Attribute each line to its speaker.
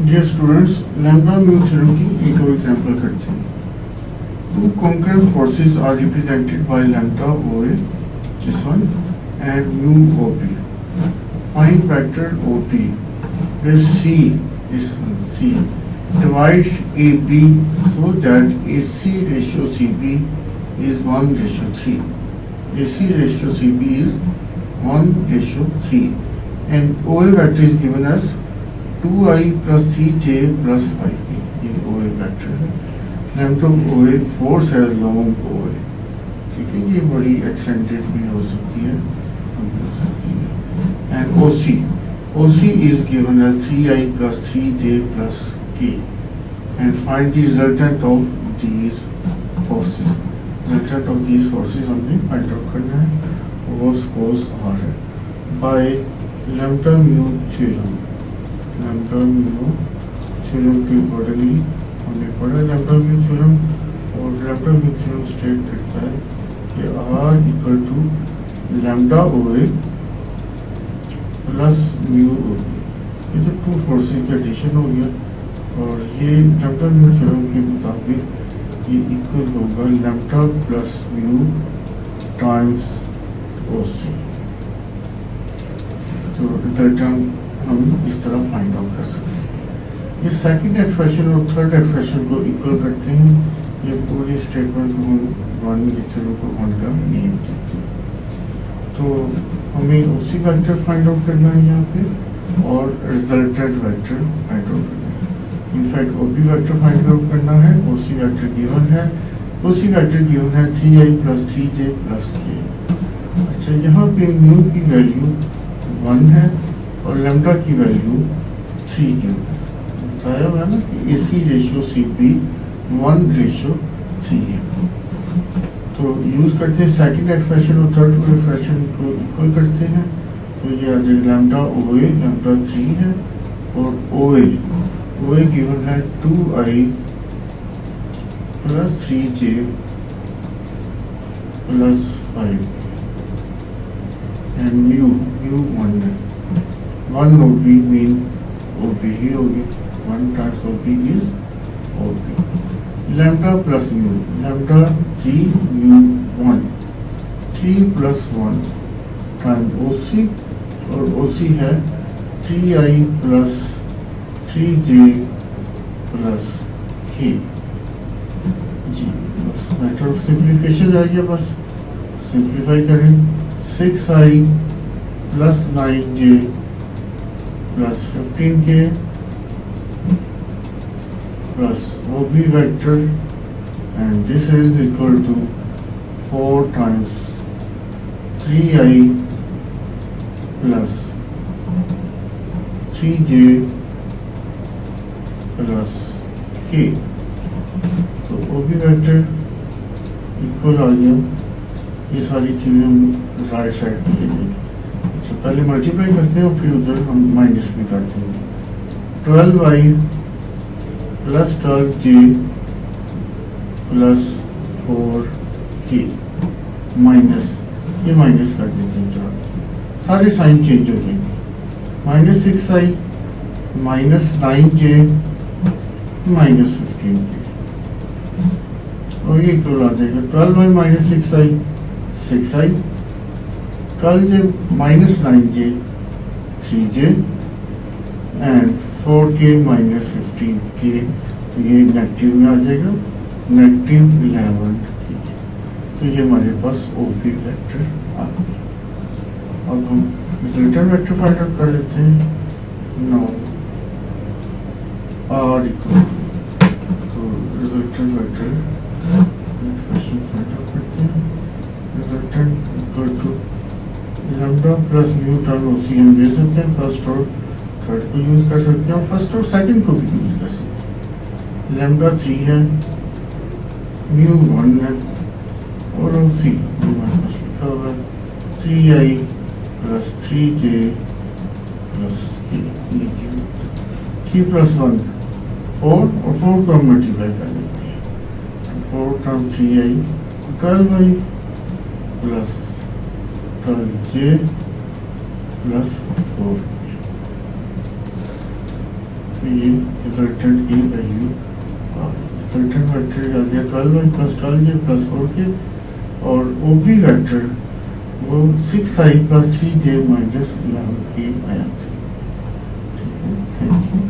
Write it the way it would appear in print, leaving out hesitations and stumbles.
Speaker 1: Dear students, lambda mu theorem की एक और एग्जांपल करते हैं। Two concurrent forces are represented by lambda OA, this one, and mu OP. Find vector OP where C is C divides AB so that AC ratio CB is 1:3. AC ratio CB is 1:3, and OA vector is given as 2I plus 3J plus 5B. ये OA vector है। Lambda OA force है long OA, ठीक है, ये बड़ी extended भी हो सकती है, हो सकती है। And OC is given as 3I plus 3J plus K, and find the resultant of these forces. Resultant of these forces हमने फाइंड आउट करना है, वो सपोज R है by lambda mu theorem. Lambda mu theorem के accordingly हमने पढ़ा lambda mu theorem, और lambda mu theorem state करता है कि R equal to lambda OA plus mu OB। ये तो टू फोर्सेस का एडिशन हो गया, और ये लैम्डा म्यू थ्योरम के मुताबिक ये इक्वल होगा lambda plus mu times OC। तो रिजल्टेंट हम इस तरह फाइंड आउट कर सकते हैं। ये सेकंड एक्सप्रेशन और थर्ड एक्सप्रेशन को इक्वल करते हैं। ये पूरी स्टेटमेंट को हम वन लेक्चरों को वन का नेम देते हैं। तो हमें उसी वेक्टर फाइंड आउट करना है यहाँ पे, और रिजल्टेंट वेक्टर फाइंड आउट करना है। In fact OB vector find out करना है। OC वेक्टर गिवन है, OC वेक्टर गिवन है 3I plus 3J plus K। अच्छा, यहाँ पे म्यू की वैल्यू 1 है और लैम्डा की वैल्यू 3 गिवन है। बताया हुआ है ना कि AC रेशियो CB 1:3 है। तो यूज करते हैं सेकंड एक्सप्रेशन और थर्ड एक्सप्रेशन को इक्वल करते हैं। तो ये आ जाएगा लैम्डा OA लैम्डा 3 है, और OA गिवन है 2I plus 3J plus 5, and mu 1 है। 1 OB मीन OB ही होगी, 1 times OB is OB। Lambda plus mu, lambda 3 mu 1, 3 plus 1 time OC, और OC है 3I plus 3J plus K जी। बस matter of simplification रह गया, बस simplify करें। 6I plus 9J plus 15K plus OB vector, and this is equal to 4 times 3I plus 3J plus K। तो OB vector equal आ गया। ये सारी चीज़ें हम राइट साइड पे लिखेंगे। अच्छा, पहले मल्टीप्लाई करते हैं और फिर उधर हम माइनस में करते हैं। 12I plus 12J plus 4K minus, ये माइनस कर देते हैं। चलो सारे साइन चेंज हो जाएंगे। -6I minus 9J minus 15K, और ये इक्वल आ जाएगा 12I minus 6I 6I, 12J minus 9J 3J, and 4K minus 15K। तो ये नेगेटिव में आ जाएगा, -11K। तो ये हमारे पास OP वेक्टर आ गया। अब हम रिजल्टेंट वेक्टर फाइंड आउट कर लेते हैं। नो R इक्वल तो resultant vector expression find out करते हैं। Resultant equal to lambda plus mu time OC हम दे सकते हैं, फर्स्ट और थर्ड को यूज कर सकते हैं, और फर्स्ट और सेकंड को भी यूज कर सकते हैं। लैम्डा 3 है, म्यू 1 है, और OC हमारे पास लिखा हुआ है 3I plus 3J plus K। 3 plus 1 4, और 4 को हम मल्टीप्लाई कर लेते हैं। तो 4 time 3I 12I plus 12J plus 4। तो ये रिजल्टेंट की वैल्यू रिजल्टेंट वेक्टर आ गया 12y plus 12j plus 4k और OP वेक्टर वो 6i plus 3j minus 11k आया था। ठीक है, थैंक यू।